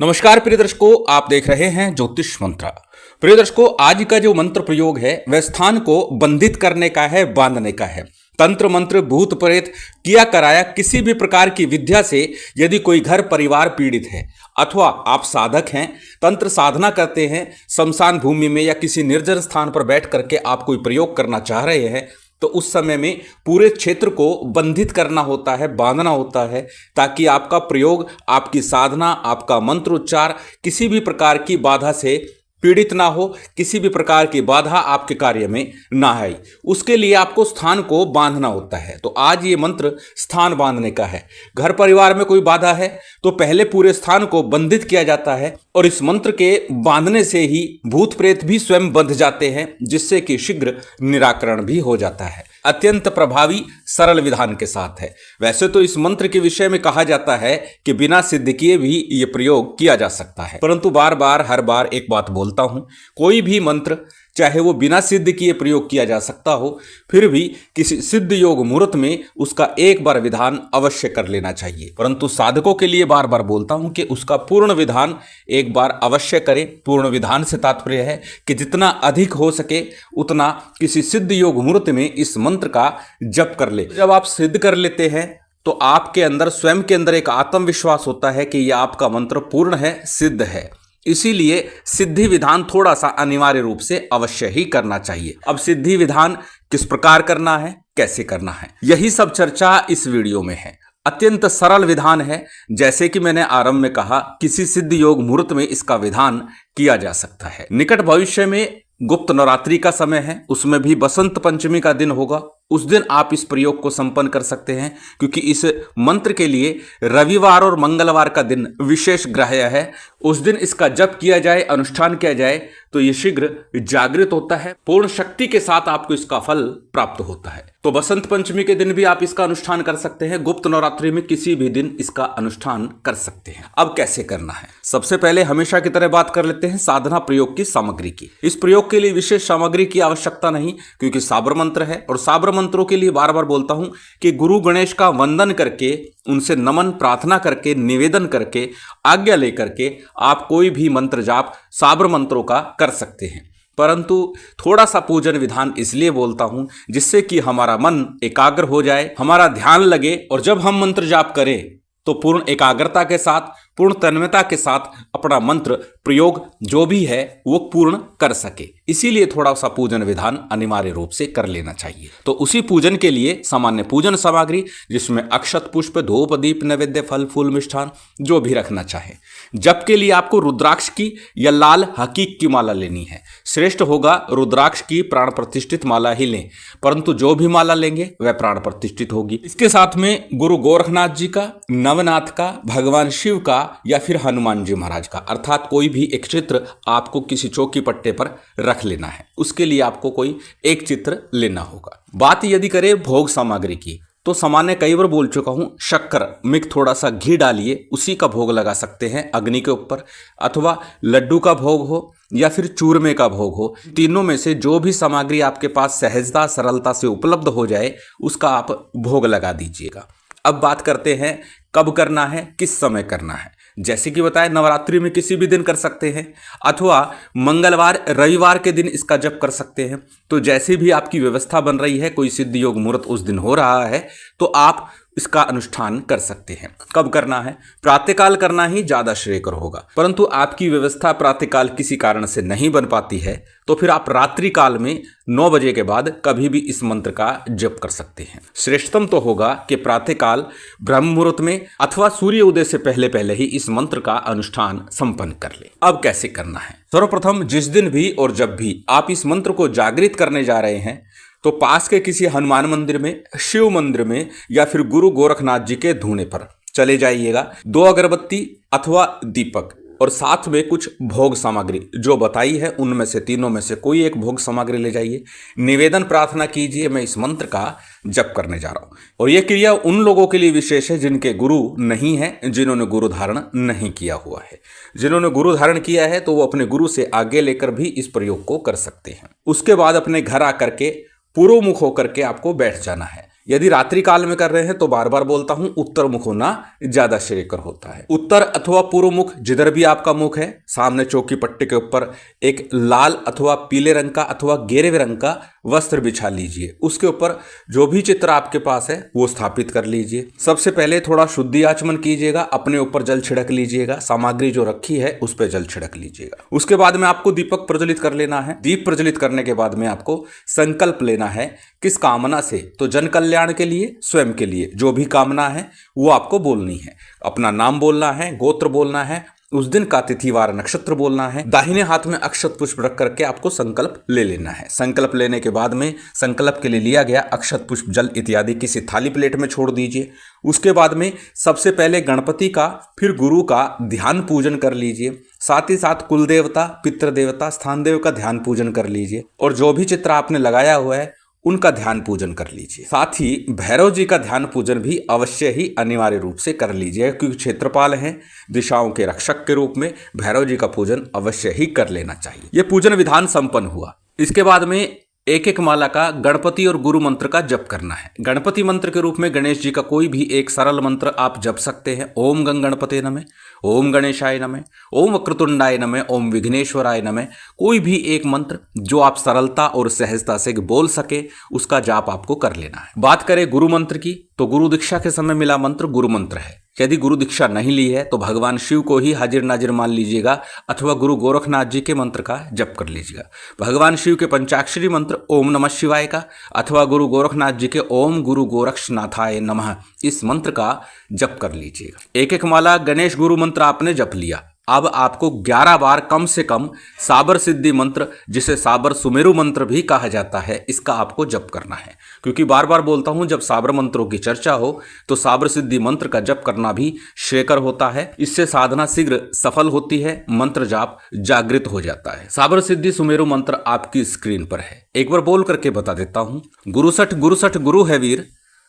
नमस्कार प्रिय दर्शकों, आप देख रहे हैं ज्योतिष मंत्र। प्रिय दर्शकों, आज का जो मंत्र प्रयोग है वह स्थान को बंधित करने का है, बांधने का है। तंत्र मंत्र भूत प्रेत किया कराया किसी भी प्रकार की विद्या से यदि कोई घर परिवार पीड़ित है अथवा आप साधक हैं, तंत्र साधना करते हैं, शमशान भूमि में या किसी निर्जन स्थान पर बैठ करके आप कोई प्रयोग करना चाह रहे हैं, तो उस समय में पूरे क्षेत्र को बंधित करना होता है, बांधना होता है, ताकि आपका प्रयोग, आपकी साधना, आपका मंत्रोच्चार किसी भी प्रकार की बाधा से पीड़ित ना हो, किसी भी प्रकार की बाधा आपके कार्य में ना आए। उसके लिए आपको स्थान को बांधना होता है। तो आज ये मंत्र स्थान बांधने का है। घर परिवार में कोई बाधा है तो पहले पूरे स्थान को बंधित किया जाता है और इस मंत्र के बांधने से ही भूत प्रेत भी स्वयं बंध जाते हैं, जिससे कि शीघ्र निराकरण भी हो जाता है। अत्यंत प्रभावी सरल विधान के साथ है। वैसे तो इस मंत्र के विषय में कहा जाता है कि बिना सिद्ध किए भी ये प्रयोग किया जा सकता है, परंतु बार बार हर बार एक बात बोलता हूं, कोई भी मंत्र चाहे वो बिना सिद्ध किए प्रयोग किया जा सकता हो, फिर भी किसी सिद्ध योग मुहूर्त में उसका एक बार विधान अवश्य कर लेना चाहिए। परंतु साधकों के लिए बार बार बोलता हूं कि उसका पूर्ण विधान एक बार अवश्य करें। पूर्ण विधान से तात्पर्य है कि जितना अधिक हो सके उतना किसी सिद्ध योग मुहूर्त में इस मंत्र का जप कर ले। जब आप सिद्ध कर लेते हैं तो आपके अंदर, स्वयं के अंदर एक आत्मविश्वास होता है कि यह आपका मंत्र पूर्ण है, सिद्ध है। इसीलिए सिद्धि विधान थोड़ा सा अनिवार्य रूप से अवश्य ही करना चाहिए। अब सिद्धि विधान किस प्रकार करना है, कैसे करना है, यही सब चर्चा इस वीडियो में है। अत्यंत सरल विधान है। जैसे कि मैंने आरंभ में कहा, किसी सिद्ध योग मुहूर्त में इसका विधान किया जा सकता है। निकट भविष्य में गुप्त नवरात्रि का समय है, उसमें भी बसंत पंचमी का दिन होगा। उस दिन आप इस प्रयोग को संपन्न कर सकते हैं, क्योंकि इस मंत्र के लिए रविवार और मंगलवार का दिन विशेष ग्राह्य है। उस दिन इसका जप किया जाए, अनुष्ठान किया जाए तो ये शीघ्र जागृत होता है, पूर्ण शक्ति के साथ आपको इसका फल प्राप्त होता है। तो बसंत पंचमी के दिन भी आप इसका अनुष्ठान कर सकते हैं, गुप्त नवरात्रि में किसी भी दिन इसका अनुष्ठान कर सकते हैं। अब कैसे करना है, सबसे पहले हमेशा की तरह बात कर लेते हैं साधना प्रयोग की सामग्री की। इस प्रयोग के लिए विशेष सामग्री की आवश्यकता नहीं, क्योंकि साबर मंत्र है। और साबर मंत्रों के लिए बार बार बोलता हूं कि गुरु गणेश का वंदन करके, उनसे नमन प्रार्थना करके, निवेदन करके, आज्ञा लेकर के आप कोई भी मंत्र जाप साबर मंत्रों का कर सकते हैं। परंतु थोड़ा सा पूजन विधान इसलिए बोलता हूं जिससे कि हमारा मन एकाग्र हो जाए, हमारा ध्यान लगे, और जब हम मंत्र जाप करें तो पूर्ण एकाग्रता के साथ, पूर्ण तन्मयता के साथ अपना मंत्र प्रयोग जो भी है वो पूर्ण कर सके। इसीलिए थोड़ा सा पूजन विधान अनिवार्य रूप से कर लेना चाहिए। तो उसी पूजन के लिए सामान्य पूजन सामग्री, जिसमें अक्षत, पुष्प, धूप, दीप, नैवेद्य, फल, फूल, मिष्ठान जो भी रखना चाहे। जप के लिए आपको रुद्राक्ष की या लाल हकीक की माला लेनी है। श्रेष्ठ होगा रुद्राक्ष की प्राण प्रतिष्ठित माला ही लें, परंतु जो भी माला लेंगे वह प्राण प्रतिष्ठित होगी। इसके साथ में गुरु गोरखनाथ जी का, नवनाथ का, भगवान शिव का या फिर हनुमान जी महाराज का, अर्थात कोई भी एक चित्र आपको किसी चौकी पट्टे पर रख लेना है। उसके लिए आपको कोई एक चित्र लेना होगा। बात यदि करें भोग सामग्री की, तो सामान्य कई बार बोल चुका हूं, शक्कर में थोड़ा सा घी डालिए, उसी का भोग लगा सकते हैं अग्नि के ऊपर, अथवा लड्डू का भोग हो या फिर चूरमे का भोग हो। तीनों में से जो भी सामग्री आपके पास सहजता, सरलता से उपलब्ध हो जाए, उसका आप भोग लगा दीजिएगा। अब बात करते हैं कब करना है, किस समय करना है। जैसे कि बताया, नवरात्रि में किसी भी दिन कर सकते हैं, अथवा मंगलवार, रविवार के दिन इसका जप कर सकते हैं। तो जैसी भी आपकी व्यवस्था बन रही है, कोई सिद्ध योग मुहूर्त उस दिन हो रहा है तो आप इसका अनुष्ठान कर सकते हैं। कब करना है, प्रातःकाल करना ही ज्यादा श्रेयकर होगा। परंतु आपकी व्यवस्था प्रातःकाल किसी कारण से नहीं बन पाती है तो फिर आप रात्रि काल में 9 बजे के बाद कभी भी इस मंत्र का जप कर सकते हैं। श्रेष्ठतम तो होगा कि प्रातःकाल ब्रह्म मुहूर्त में अथवा सूर्य उदय से पहले पहले ही इस मंत्र का अनुष्ठान संपन्न कर ले। अब कैसे करना है, सर्वप्रथम जिस दिन भी और जब भी आप इस मंत्र को जागृत करने जा रहे हैं, तो पास के किसी हनुमान मंदिर में, शिव मंदिर में या फिर गुरु गोरखनाथ जी के धूने पर चले जाइएगा। 2 अगरबत्ती अथवा दीपक और साथ में कुछ भोग सामग्री जो बताई है उनमें से, तीनों में से कोई एक भोग सामग्री ले जाइए। निवेदन प्रार्थना कीजिए, मैं इस मंत्र का जप करने जा रहा हूं। और यह क्रिया उन लोगों के लिए विशेष है जिनके गुरु नहीं है, जिन्होंने गुरु धारण नहीं किया हुआ है। जिन्होंने गुरु धारण किया है तो वो अपने गुरु से आगे लेकर भी इस प्रयोग को कर सकते हैं। उसके बाद अपने घर आकर के पूर्व मुख होकर के आपको बैठ जाना है। यदि रात्रि काल में कर रहे हैं तो बार बार बोलता हूं उत्तर मुख होना ज्यादा श्रेयकर होता है। उत्तर अथवा पूर्व मुख जिधर भी आपका मुख है, सामने चौकी पट्टी के ऊपर एक लाल अथवा पीले रंग का अथवा गेरुए रंग का वस्त्र बिछा लीजिए। उसके ऊपर जो भी चित्र आपके पास है वो स्थापित कर लीजिए। सबसे पहले थोड़ा शुद्धि आचमन कीजिएगा, अपने ऊपर जल छिड़क लीजिएगा, सामग्री जो रखी है उस पर जल छिड़क लीजिएगा। उसके बाद में आपको दीपक प्रज्वलित कर लेना है। दीप प्रज्वलित करने के बाद में आपको संकल्प लेना है। किस कामना से? तो जन कल्याण के लिए, स्वयं के लिए जो भी कामना है वो आपको बोलनी है। अपना नाम बोलना है, गोत्र बोलना है, उस दिन का तिथिवार नक्षत्र बोलना है। दाहिने हाथ में अक्षत पुष्प रख करके आपको संकल्प ले लेना है। संकल्प लेने के बाद में संकल्प के लिए लिया गया अक्षत पुष्प जल इत्यादि किसी थाली प्लेट में छोड़ दीजिए। उसके बाद में सबसे पहले गणपति का, फिर गुरु का ध्यान पूजन कर लीजिए। साथ ही साथ कुल देवता, पितृ देवता, स्थान देव का ध्यान पूजन कर लीजिए और जो भी चित्र आपने लगाया हुआ है उनका ध्यान पूजन कर लीजिए। साथ ही भैरव जी का ध्यान पूजन भी अवश्य ही अनिवार्य रूप से कर लीजिए, क्योंकि क्षेत्रपाल हैं, दिशाओं के रक्षक के रूप में भैरव जी का पूजन अवश्य ही कर लेना चाहिए। यह पूजन विधान संपन्न हुआ। इसके बाद में एक एक माला का गणपति और गुरु मंत्र का जप करना है। गणपति मंत्र के रूप में गणेश जी का कोई भी एक सरल मंत्र आप जप सकते हैं। ओम गंग गणपते नमः, ओम गणेशाय नमः, ओम वक्रतुंडाय नमः, ओम विघ्नेश्वराय नमः। कोई भी एक मंत्र जो आप सरलता और सहजता से बोल सके उसका जाप आपको कर लेना है। बात करें गुरु मंत्र की तो गुरु दीक्षा के समय मिला मंत्र गुरु मंत्र है। यदि गुरु दीक्षा नहीं ली है तो भगवान शिव को ही हाजिर नाजिर मान लीजिएगा अथवा गुरु गोरखनाथ जी के मंत्र का जप कर लीजिएगा। भगवान शिव के पंचाक्षरी मंत्र ओम नमः शिवाय का अथवा गुरु गोरखनाथ जी के ओम गुरु गोरक्षनाथाय नमः, इस मंत्र का जप कर लीजिएगा। एक एक माला गणेश गुरु मंत्र आपने जप लिया। अब आपको 11 बार कम से कम साबर सिद्धि मंत्र, जिसे साबर सुमेरु मंत्र भी कहा जाता है, इसका आपको जप करना है। क्योंकि बार बार बोलता हूं, जब साबर मंत्रों की चर्चा हो तो साबर सिद्धि मंत्र का जप करना भी श्रेयकर होता है। इससे साधना शीघ्र सफल होती है, मंत्र जाप जागृत हो जाता है। साबर सिद्धि सुमेरु मंत्र आपकी स्क्रीन पर है, एक बार बोल करके बता देता हूं। गुरुसठ गुरु है वीर,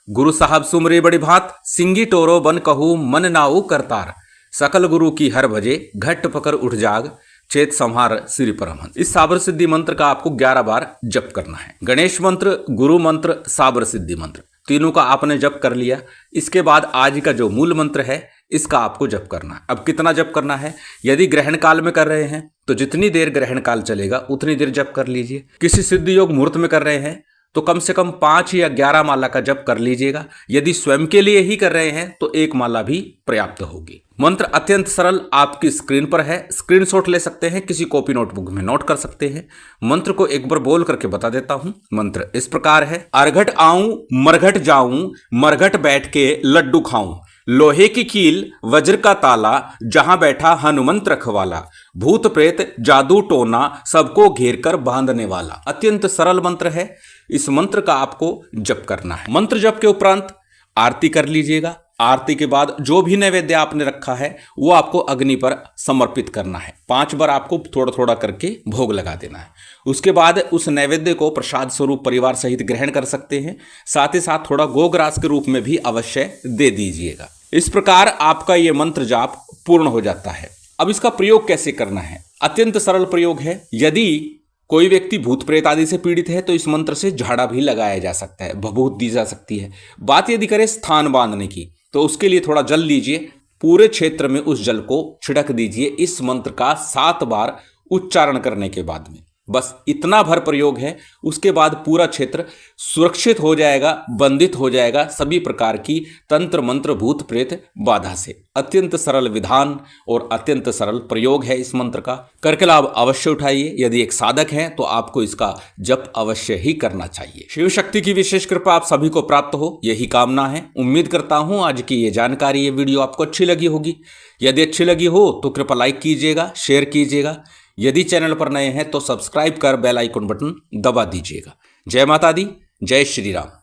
गुरु साहब सुमरे बड़ी भात, सिंगी टोरो बन कहू मन नाऊ करतार, सकल गुरु की हर भजे घट पकड़ उठ जाग, चेत संहार श्री परमहंस। इस साबर सिद्धि मंत्र का आपको 11 बार जप करना है। गणेश मंत्र, गुरु मंत्र, साबर सिद्धि मंत्र, तीनों का आपने जप कर लिया। इसके बाद आज का जो मूल मंत्र है इसका आपको जप करना है। अब कितना जप करना है? यदि ग्रहण काल में कर रहे हैं तो जितनी देर ग्रहण काल चलेगा उतनी देर जप कर लीजिए। किसी सिद्ध योग मुहूर्त में कर रहे हैं तो कम से कम 5 या 11 माला का जप कर लीजिएगा। यदि स्वयं के लिए ही कर रहे हैं तो 1 माला भी पर्याप्त होगी। मंत्र अत्यंत सरल आपकी स्क्रीन पर है, स्क्रीनशॉट ले सकते हैं, किसी कॉपी नोटबुक में नोट कर सकते हैं। मंत्र को एक बार बोल करके बता देता हूं। मंत्र इस प्रकार है। अर्घट आऊं मरघट जाऊं, मरघट बैठ के लड्डू खाऊं, लोहे की कील वज्र का ताला, जहां बैठा हनुमंत रखवाला, भूत प्रेत जादू टोना सबको घेर कर बांधने वाला। अत्यंत सरल मंत्र है। इस मंत्र का आपको जप करना है। मंत्र जप के उपरांत आरती कर लीजिएगा। आरती के बाद जो भी नैवेद्य आपने रखा है वो आपको अग्नि पर समर्पित करना है। 5 बार आपको थोड़ा थोड़ा करके भोग लगा देना है। उसके बाद उस नैवेद्य को प्रसाद स्वरूप परिवार सहित ग्रहण कर सकते हैं। साथ ही साथ थोड़ा गोग्रास के रूप में भी अवश्य दे दीजिएगा। इस प्रकार आपका ये मंत्र जाप पूर्ण हो जाता है। अब इसका प्रयोग कैसे करना है? अत्यंत सरल प्रयोग है। यदि कोई व्यक्ति भूत प्रेत आदि से पीड़ित है तो इस मंत्र से झाड़ा भी लगाया जा सकता है, भभूत दी जा सकती है। बात यदि करें स्थान बांधने की तो उसके लिए थोड़ा जल लीजिए, पूरे क्षेत्र में उस जल को छिड़क दीजिए इस मंत्र का 7 बार उच्चारण करने के बाद में। बस इतना भर प्रयोग है। उसके बाद पूरा क्षेत्र सुरक्षित हो जाएगा, बंदित हो जाएगा सभी प्रकार की तंत्र मंत्र भूत प्रेत बाधा से। अत्यंत सरल विधान और अत्यंत सरल प्रयोग है इस मंत्र का। करके लाभ अवश्य उठाइए। यदि एक साधक हैं तो आपको इसका जप अवश्य ही करना चाहिए। शिव शक्ति की विशेष कृपा आप सभी को प्राप्त हो, यही कामना है। उम्मीद करता हूं आज की ये जानकारी, ये वीडियो आपको अच्छी लगी होगी। यदि अच्छी लगी हो तो कृपया लाइक कीजिएगा, शेयर कीजिएगा। यदि चैनल पर नए हैं तो सब्सक्राइब कर बेल आइकन बटन दबा दीजिएगा। जय माता दी, जय श्री राम।